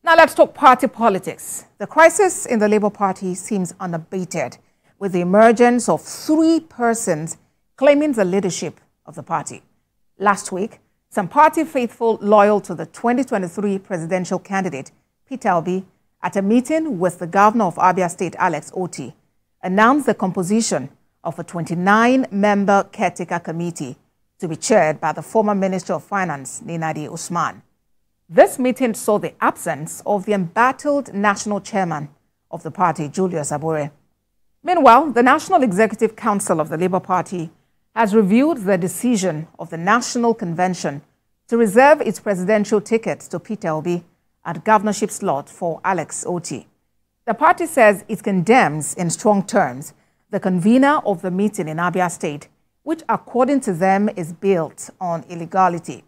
Now let's talk party politics. The crisis in the Labour Party seems unabated, with the emergence of 3 persons claiming the leadership of the party. Last week, some party faithful loyal to the 2023 presidential candidate, Peter Obi, at a meeting with the governor of Abia State, Alex Otti, announced the composition of a 29-member caretaker committee to be chaired by the former Minister of Finance, Nnamdi Usman. This meeting saw the absence of the embattled national chairman of the party, Julius Abure. Meanwhile, the National Executive Council of the Labour Party has reviewed the decision of the National Convention to reserve its presidential ticket to Peter Obi at governorship slot for Alex Otti. The party says it condemns in strong terms the convener of the meeting in Abia State, which according to them is built on illegality.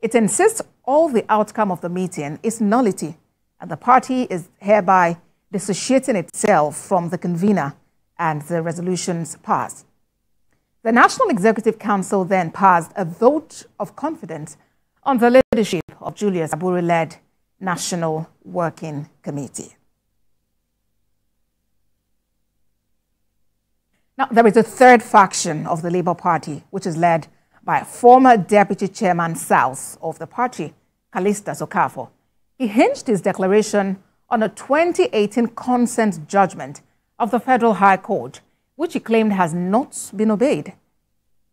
It insists all the outcome of the meeting is nullity, and the party is hereby dissociating itself from the convener and the resolutions passed. The National Executive Council then passed a vote of confidence on the leadership of Julius Abure-led National Working Committee. Now, there is a third faction of the Labour Party, which is led by former Deputy Chairman South of the party, Callistus Okafor. He hinged his declaration on a 2018 consent judgment of the Federal High Court, which he claimed has not been obeyed.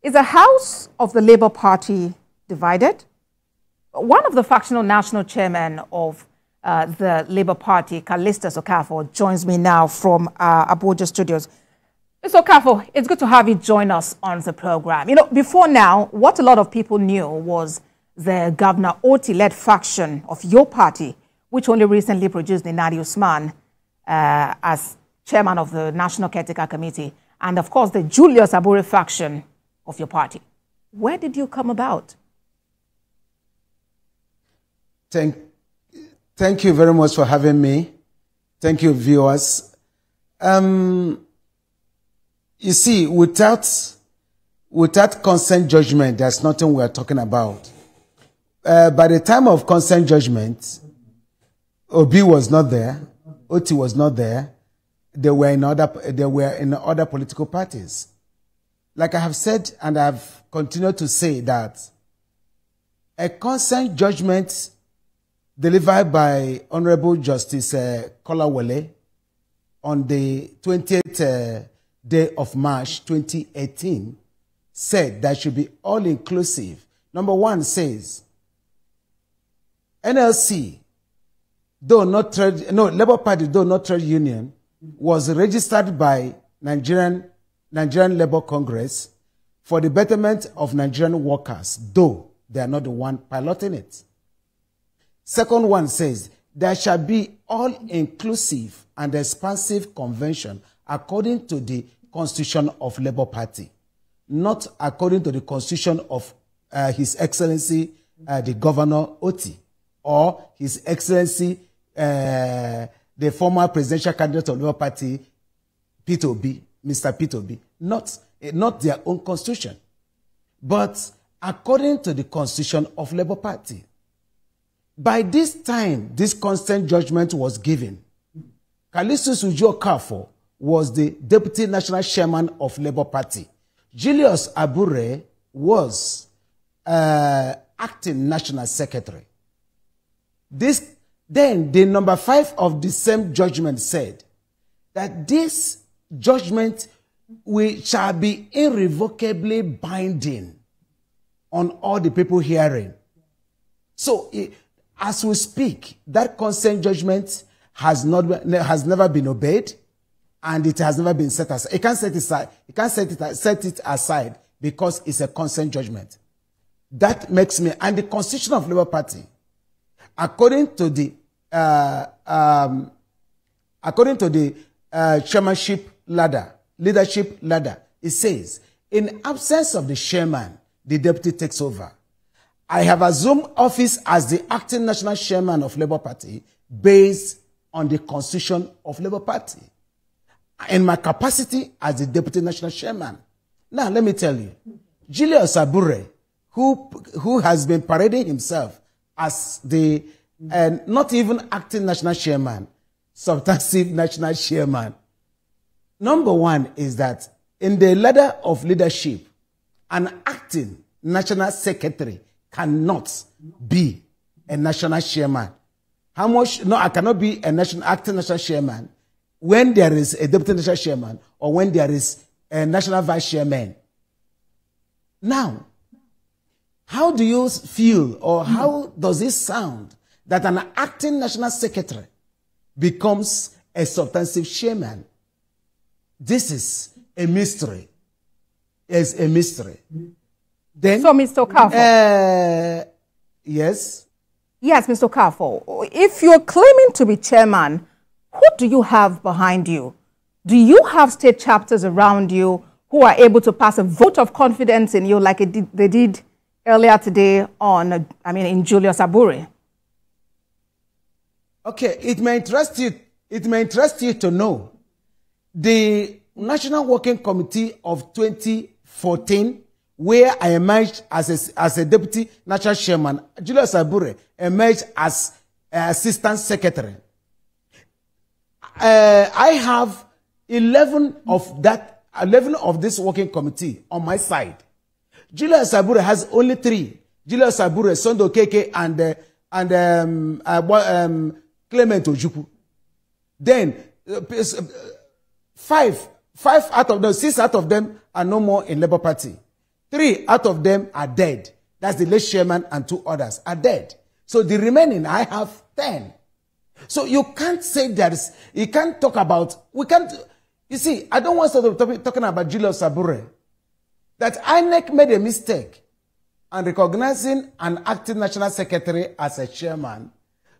Is the House of the Labour Party divided? One of the factional national chairmen of the Labour Party, Callistus Okafor, joins me now from Abuja studios. Mr. Okafor, it's good to have you join us on the program. You know, before now, what a lot of people knew was the Governor Otti-led faction of your party, which only recently produced Nnamdi Usman as chairman of the National Caretaker Committee, and of course the Julius Abure faction of your party. Where did you come about? Thank you very much for having me. Thank you, viewers. You see, without consent judgment, there's nothing we're talking about. By the time of consent judgment, Obi was not there, Otti was not there. They were in other political parties. Like I have said, and I've continued to say that a consent judgment delivered by Honorable Justice Kolawole on the 20th day of March 2018 said that should be all-inclusive. Number 1 says, NLC, Labour Party, though not trade union, was registered by Nigerian Labour Congress for the betterment of Nigerian workers, though they are not the one piloting it. Second one says, there shall be all-inclusive and expansive convention according to the Constitution of Labour Party, not according to the Constitution of His Excellency the Governor Otti, or His Excellency the former presidential candidate of Labour Party, Peter Obi, Mr. Peter Obi, not their own constitution, but according to the Constitution of Labour Party. By this time, this consent judgment was given. Callistus Okafor was the Deputy National Chairman of Labour Party. Julius Abure was Acting National Secretary. Then the number 5 of the same judgment said that this judgment shall be irrevocably binding on all the people hearing. So, as we speak, that consent judgment has never been obeyed, and it has never been set aside. It can't set it aside. It can't set it aside because it's a consent judgment. That makes me, and the Constitution of Labour Party, according to the leadership ladder, it says, in absence of the chairman, the deputy takes over. I have assumed office as the acting national chairman of Labour Party based on the Constitution of Labour Party, in my capacity as the deputy national chairman. Now, let me tell you, Julius Abure, who has been parading himself as the and not even acting national chairman, substantive national chairman. Number one is that in the ladder of leadership, an acting national secretary cannot be a national chairman. How much? No, I cannot be a acting national chairman when there is a deputy national chairman or when there is a national vice chairman. Now, how do you feel or how does it sound that an acting national secretary becomes a substantive chairman? This is a mystery. It's a mystery. Then, so, Mr. Okafor. Yes? Yes, Mr. Okafor. If you're claiming to be chairman, who do you have behind you? Do you have state chapters around you who are able to pass a vote of confidence in you like they did earlier today in Julius Abure? Okay, it may interest you. It may interest you to know the National Working Committee of 2014, where I emerged as a deputy national chairman. Julius Abure emerged as assistant secretary. I have 11 of this working committee on my side. Julius Abure has only 3. Julius Abure, Sondo Keke, and Clement Ojukwu. Then 6 out of them are no more in Labour Party. 3 out of them are dead. That's the late chairman and 2 others are dead. So the remaining, I have 10. So you can't say you can't talk about, you see, I don't want to be talking about Julius Abure. That INEC made a mistake and recognizing an acting national secretary as a chairman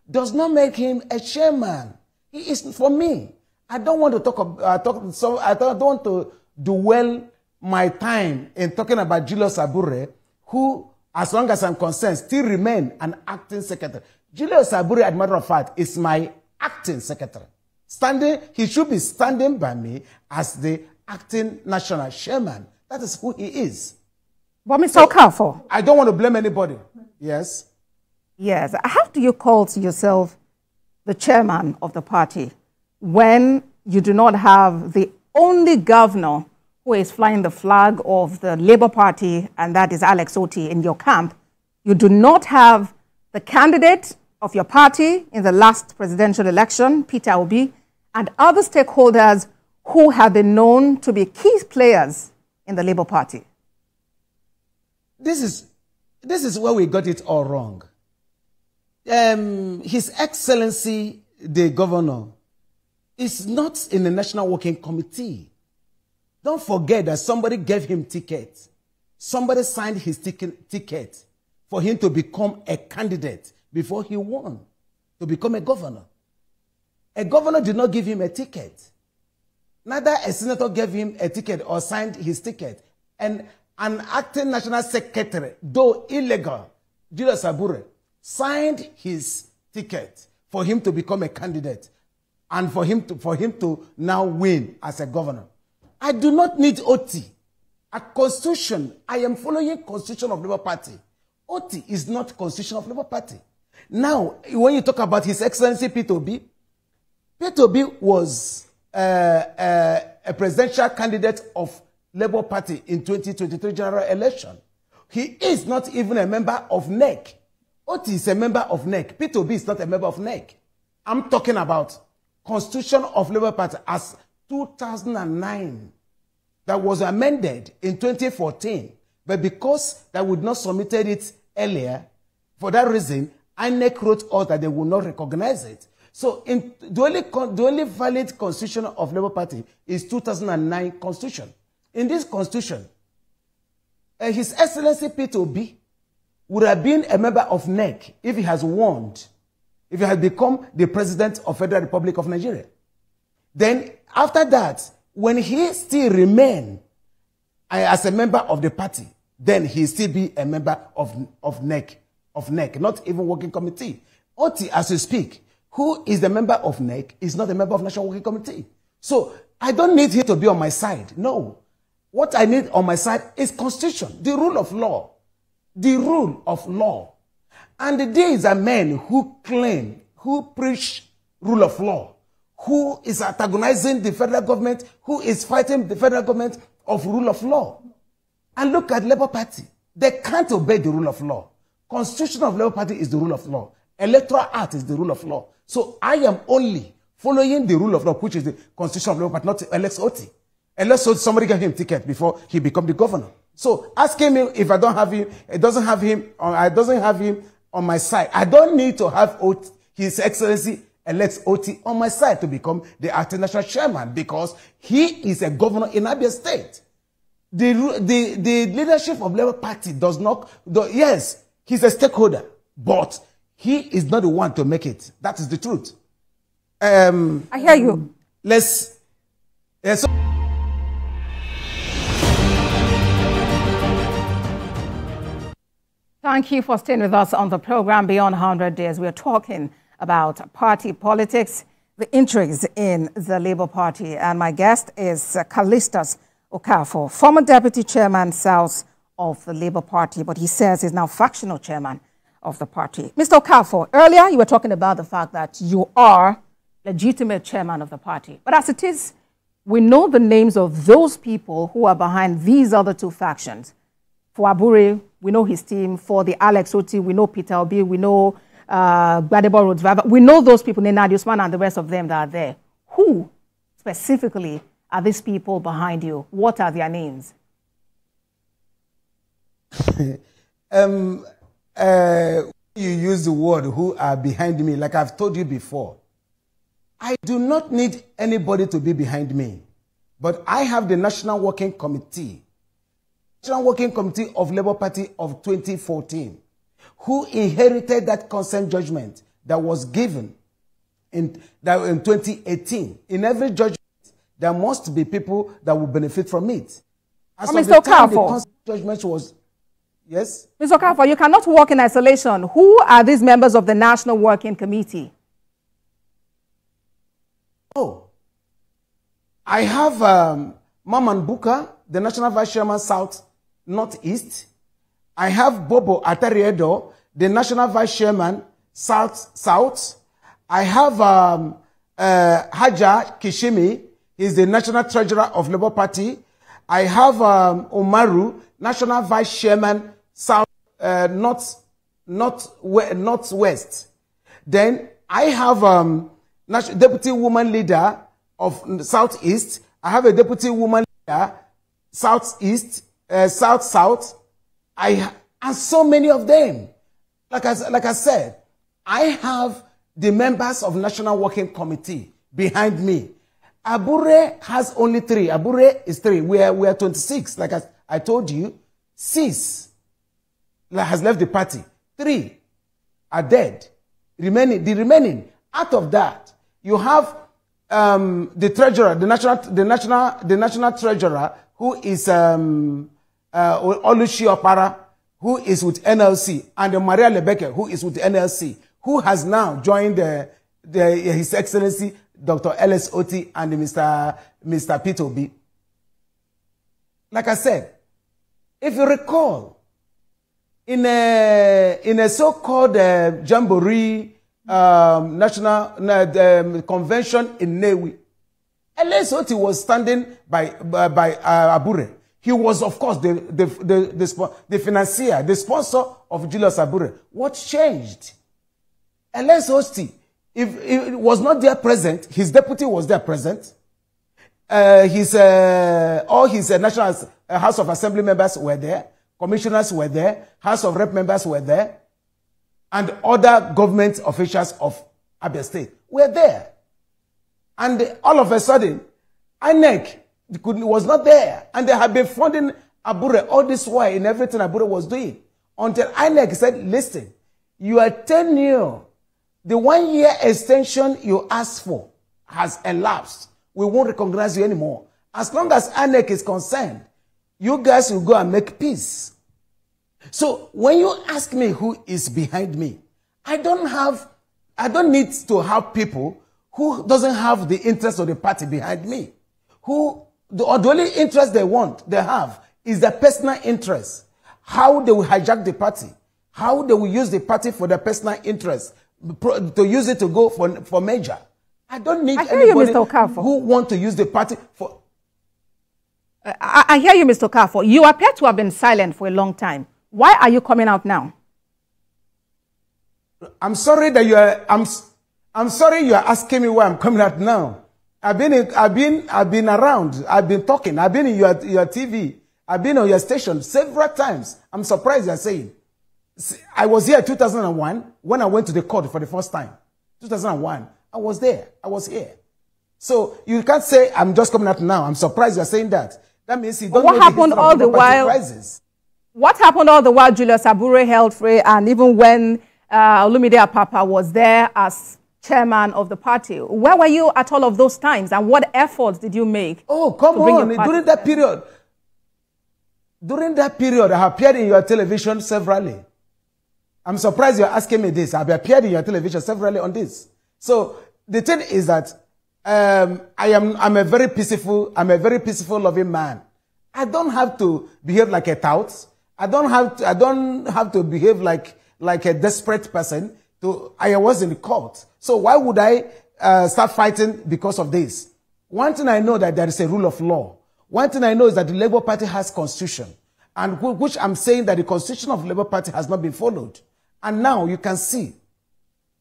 does not make him a chairman. He is, for me, I don't want to I don't want to dwell my time in talking about Julius Abure, who, as long as I'm concerned, still remain an acting secretary. Julius Abure, as a matter of fact, is my acting secretary. He should be standing by me as the acting national chairman. That is who he is. But Mr. Okafor, I don't want to blame anybody. Yes? Yes. How do you call to yourself the chairman of the party when you do not have the only governor who is flying the flag of the Labour Party, and that is Alex Otti, in your camp? You do not have the candidate of your party in the last presidential election, Peter Obi, and other stakeholders who have been known to be key players in the Labour Party. This is where we got it all wrong. His Excellency, the governor, is not in the National Working Committee. Don't forget that somebody gave him ticket. Somebody signed his ticket for him to become a candidate before he won, to become a governor. A governor did not give him a ticket. Neither a senator gave him a ticket or signed his ticket. And an acting national secretary, though illegal, Julius Abure, signed his ticket for him to become a candidate and for him to now win as a governor. I do not need Otti. A constitution, I am following constitution of Labour Party. Otti is not constitution of Labour Party. Now, when you talk about His Excellency Peter Obi was a presidential candidate of Labour Party in 2023 general election. He is not even a member of NEC. Otti is a member of NEC. Peter Obi is not a member of NEC. I'm talking about Constitution of Labour Party as 2009 that was amended in 2014. But because they would not submitted it earlier, for that reason, INEC wrote out that they would not recognize it. So the only valid constitution of Labour Party is 2009 constitution. In this constitution, His Excellency Peter Obi would have been a member of NEC if he has won, if he had become the president of Federal Republic of Nigeria. Then after that, when he still remain as a member of the party, then he still be a member of NEC, not even working committee. Otti, as we speak, who is the member of NEC, is not a member of National Working Committee. So I don't need him to be on my side. No. What I need on my side is constitution, the rule of law. The rule of law. And these are men who claim, who preach rule of law, who is antagonizing the federal government, who is fighting the federal government of rule of law. And look at Labour Party. They can't obey the rule of law. Constitution of Labour Party is the rule of law. Electoral Act is the rule of law. So I am only following the rule of law, which is the Constitution of Labour Party, not Alex Otti. Unless somebody gave him a ticket before he become the governor. So asking me if I don't have him, it doesn't have him on my side. I don't need to have His Excellency Alex Otti on my side to become the acting national chairman, because he is a governor in Abia State. The leadership of Labour Party does not, yes, he's a stakeholder, but he is not the one to make it. That is the truth. I hear you. Thank you for staying with us on the program Beyond 100 Days. We are talking about party politics, the intrigues in the Labour Party. And my guest is Callistus Okafor, former deputy chairman South of the Labour Party, but he says he's now factional chairman of the party. Mr. Okafor, earlier you were talking about the fact that you are legitimate chairman of the party. But as it is, we know the names of those people who are behind these other two factions. For Abure, we know his team. For the Alex Otti, we know Peter Obi, we know Gbadebo Road Driver. We know those people, Nenad Usman and the rest of them that are there. Who specifically are these people behind you? What are their names? You use the word "who are behind me." Like I've told you before, I do not need anybody to be behind me, but I have the National Working Committee of Labour Party of 2014, who inherited that consent judgment that was given in 2018. In every judgment, there must be people that will benefit from it. As of the time the consent judgment was, yes? Mr. Okafor, you cannot work in isolation. Who are these members of the National Working Committee? Oh, I have Maman Buka, the National Vice Chairman South Northeast. I have Bobo Atariedo, the National Vice Chairman South. I have Haja Kishimi, he's the National Treasurer of Labour Party. I have Umaru, National Vice Chairman South Northwest. Then I have Deputy Woman Leader of Southeast. I have a Deputy Woman Leader Southeast, South. And so many of them. Like I said, I have the members of National Working Committee behind me. Abure has only 3. Abure is 3. We are 26. Like I told you, 6 has left the party. 3 are dead. The remaining. Out of that, you have the treasurer, the national treasurer, who is Olushi Opara, who is with NLC, and Maria Lebeke, who is with NLC, who has now joined His Excellency Dr. Alex Otti and Mr. Peter Obi. Like I said, if you recall, in a so-called jamboree national convention in Newi, Alex Otti was standing by Abure. He was, of course, the financier, the sponsor of Julius Abure. What changed? Alex Otti, if it was not there present, his deputy was there present. All his National House of Assembly members were there. Commissioners were there. House of Rep members were there. And other government officials of Abia State were there. And all of a sudden, INEC was not there. And they had been funding Abure all this while in everything Abure was doing. Until INEC said, listen, your tenure, the 1-year extension you asked for has elapsed. We won't recognize you anymore. As long as INEC is concerned, you guys will go and make peace. So when you ask me who is behind me, I don't need to have people who doesn't have the interest of the party behind me. The only interest they have is their personal interest. How they will hijack the party. how they will use the party for their personal interest, to use it to go for major. I don't need anybody who want to use the party for... I hear you, Mr. Okafor. You appear to have been silent for a long time. Why are you coming out now? I'm sorry that you are... I'm sorry you are asking me why I'm coming out now. I've been around. I've been talking. I've been in your TV. I've been on your station several times. I'm surprised you're saying. I was here in 2001 when I went to the court for the first time. 2001. I was there. I was here. So you can't say I'm just coming out now. I'm surprised you're saying that. That means you don't know what happened all the while? What happened all the while Julius Abure held free, and even when Olumide Apapa was there as chairman of the party? Where were you at all of those times, and what efforts did you make? Oh, come on. During that period, I have appeared in your television severally. I'm surprised you're asking me this. I've appeared in your television severally on this. So the thing is that I'm a very peaceful, loving man. I don't have to behave like a tout. I don't have to behave like a desperate person. I was in the court. So why would I start fighting because of this? One thing I know that there is a rule of law. One thing I know is that the Labour Party has constitution, and which I'm saying that the constitution of the Labour Party has not been followed. And now you can see,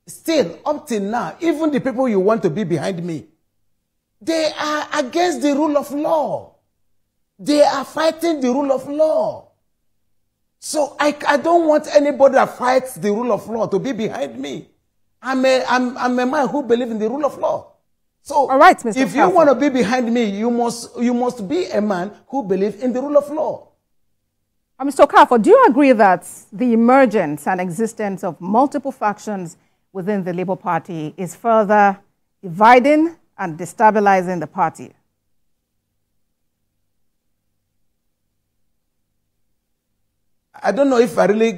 still up till now, even the people you want to be behind me, they are against the rule of law. They are fighting the rule of law. So I don't want anybody that fights the rule of law to be behind me. I'm a man who believes in the rule of law. So all right, Mr. if you want to be behind me, you must be a man who believes in the rule of law. Mr. Okafor, do you agree that the emergence and existence of multiple factions within the Labour Party is further dividing and destabilizing the party? I don't know if I really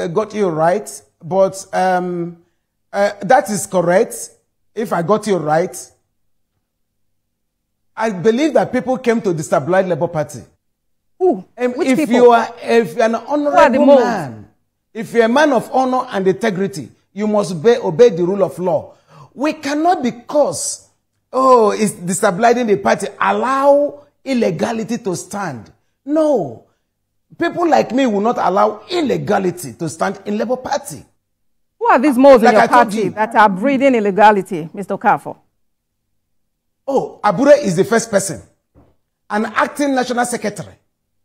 got you right, but that is correct. If I got you right, I believe that people came to destabilize Labour Party. Which if people? If you're an honorable man, if you're a man of honor and integrity, you must obey the rule of law. We cannot, because it's destabilizing the party, allow illegality to stand. No. People like me will not allow illegality to stand in Labour Party. Who are these moles in your party that are breeding illegality, Mr. Okafor? Oh, Abure is the first person. An acting national secretary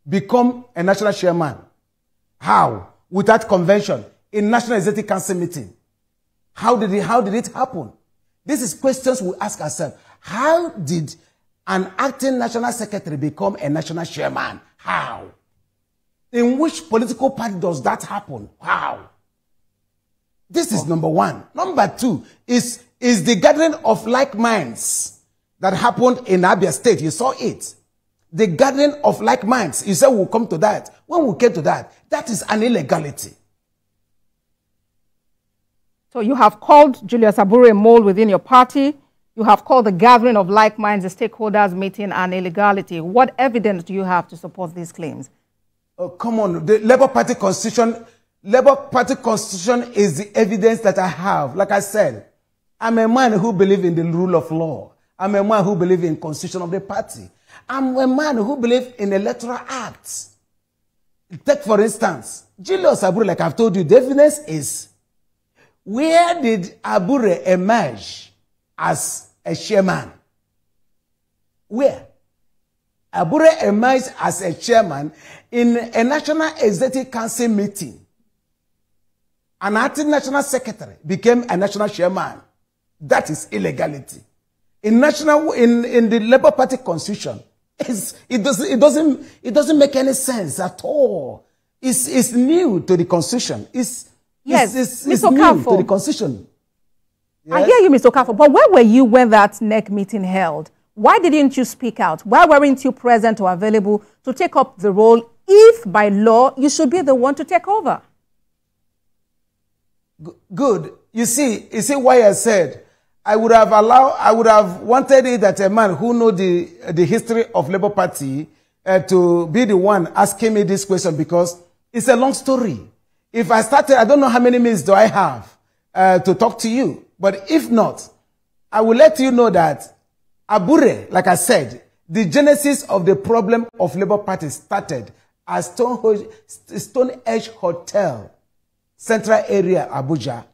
become a national chairman. How? Without convention, in National Executive Council meeting. How did it happen? This is questions we ask ourselves. How did an acting national secretary become a national chairman? How? In which political party does that happen? How? This is number one. Number two is the gathering of like minds that happened in Abia State. You saw it. The gathering of like minds. You said we'll come to that. When we came to that, that is an illegality. So you have called Julius Abure a mole within your party. You have called the gathering of like minds, the stakeholders meeting, an illegality. What evidence do you have to support these claims? Oh, come on. The Labour Party Constitution is the evidence that I have. Like I said, I'm a man who believes in the rule of law. I'm a man who believes in the constitution of the party. I'm a man who believes in electoral acts. Take, for instance, Julius Abure, like I've told you, the evidence is, where did Abure emerge as a chairman? Where? Abure emerged as a chairman in a National Executive Council meeting. An acting national secretary became a national chairman. That is illegality. In the Labour Party Constitution, it doesn't make any sense at all. It's new to the Constitution. It's new to the Constitution. Yes? I hear you, Mr. Okafor, but where were you when that NEC meeting held? Why didn't you speak out? Why weren't you present or available to take up the role if, by law, you should be the one to take over? Good. You see why I said I would have wanted it that a man who knows the history of Labour Party to be the one asking me this question, because it's a long story. If I started, I don't know how many minutes do I have to talk to you. But if not, I will let you know that Abure, like I said, the genesis of the problem of Labour Party started at Stone Edge Hotel, Central Area, Abuja.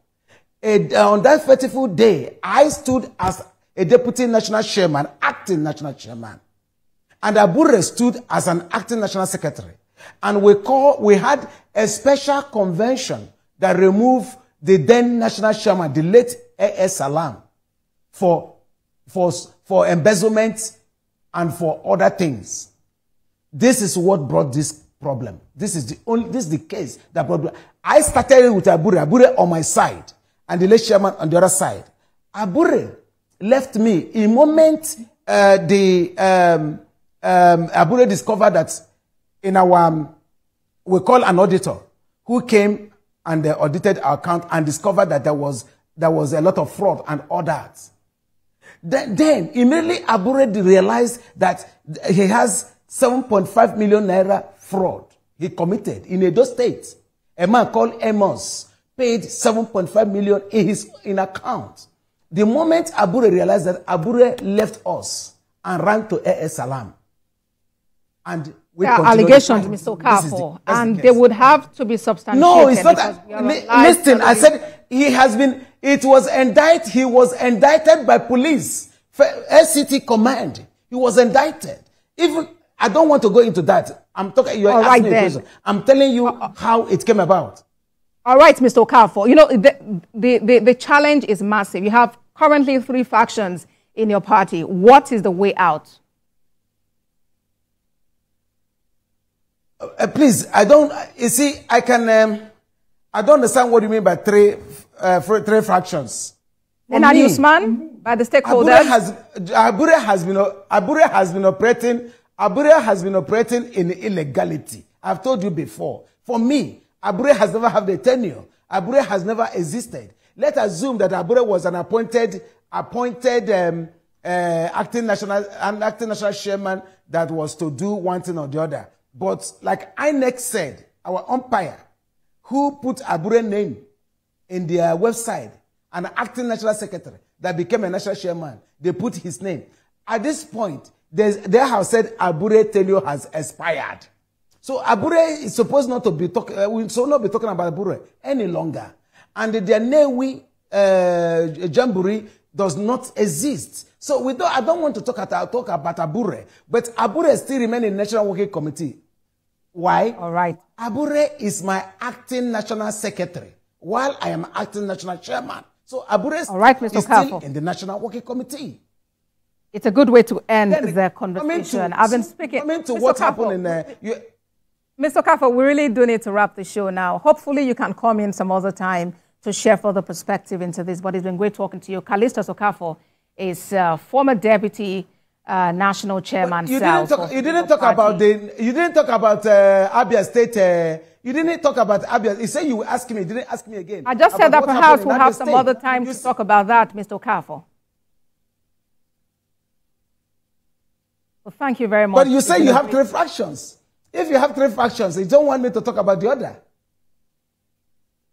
On that fateful day, I stood as a deputy national chairman, acting national chairman. And Abure stood as an acting national secretary. And we had a special convention that removed the then national chairman, the late A.S. Salam, for embezzlement and for other things. This is what brought this problem. This is the case that brought. I started with Abure on my side, and the late chairman on the other side. Abure left me in moment. Abure discovered that in our we call an auditor who came and audited our account and discovered that there was a lot of fraud and all that. Then immediately Abure realized that he has 7.5 million naira fraud he committed in Edo State. A man called Amos paid 7.5 million in his account. The moment Abure realized that, Abure left us and ran to A.S. Salam. And there are allegations, Mr. Okafor, and they would have to be substantiated. No, it's not. Listen, I said he was indicted by police, SCT command. He was indicted. Even, I don't want to go into that. I'm talking, you're asking me a question. I'm telling you how it came about. All right, Mr. Okafor. You know, the challenge is massive. You have currently 3 factions in your party. What is the way out? Please, you see, I don't understand what you mean by three fractions. And Usman, by the stakeholders? Abure has been operating in illegality. I've told you before. For me, Abure has never had a tenure. Abure has never existed. Let's assume that Abure was an appointed acting national chairman that was to do one thing or the other. But like INEC said, our umpire, who put Abure's name in their website, an acting national secretary that became a national chairman, they put his name. At this point, they have said Abure's tenure has expired. So Abure is supposed not to be talking. We should not be talking about Abure any longer. And their Newi Jamboree does not exist. So I don't want to talk about Abure, but Abure still remains in the National Working Committee. Why? All right. Abure is my acting national secretary, while I am acting national chairman. So Abure is still in the National Working Committee. It's a good way to end the conversation. I've been speaking. To what happened in there. Mr. Okafor, we really do need to wrap the show now. Hopefully you can come in some other time to share further perspective into this. But it's been great talking to you. Callistus Okafor is former deputy national chairman. You didn't talk about Abia State. You didn't talk about Abia. You said you were asking me. You didn't ask me again. I just said that perhaps we'll have some other time to talk about that, Mr. Okafor. Well, thank you very much. But you say you have 3 fractions. If you have 3 fractions, you don't want me to talk about the other.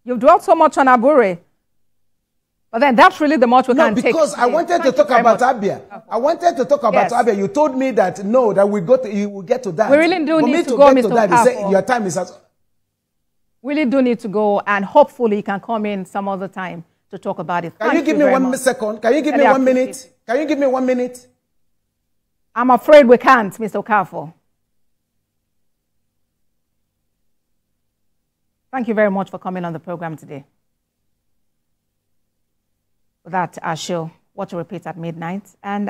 You've dwelt so much on Abure. But then that's really the much we can take. No, because I wanted to talk about Abia. I wanted to talk about Abia. You told me that, no, that you will get to that. We really do need to go, Mr. Okafor. Your time is up. We really do need to go, and hopefully you can come in some other time to talk about it. Can you give me 1 second? Can you give me 1 minute? Can you give me 1 minute? I'm afraid we can't, Mr. Okafor. Thank you very much for coming on the program today. With that, our show, What to Repeat at Midnight. And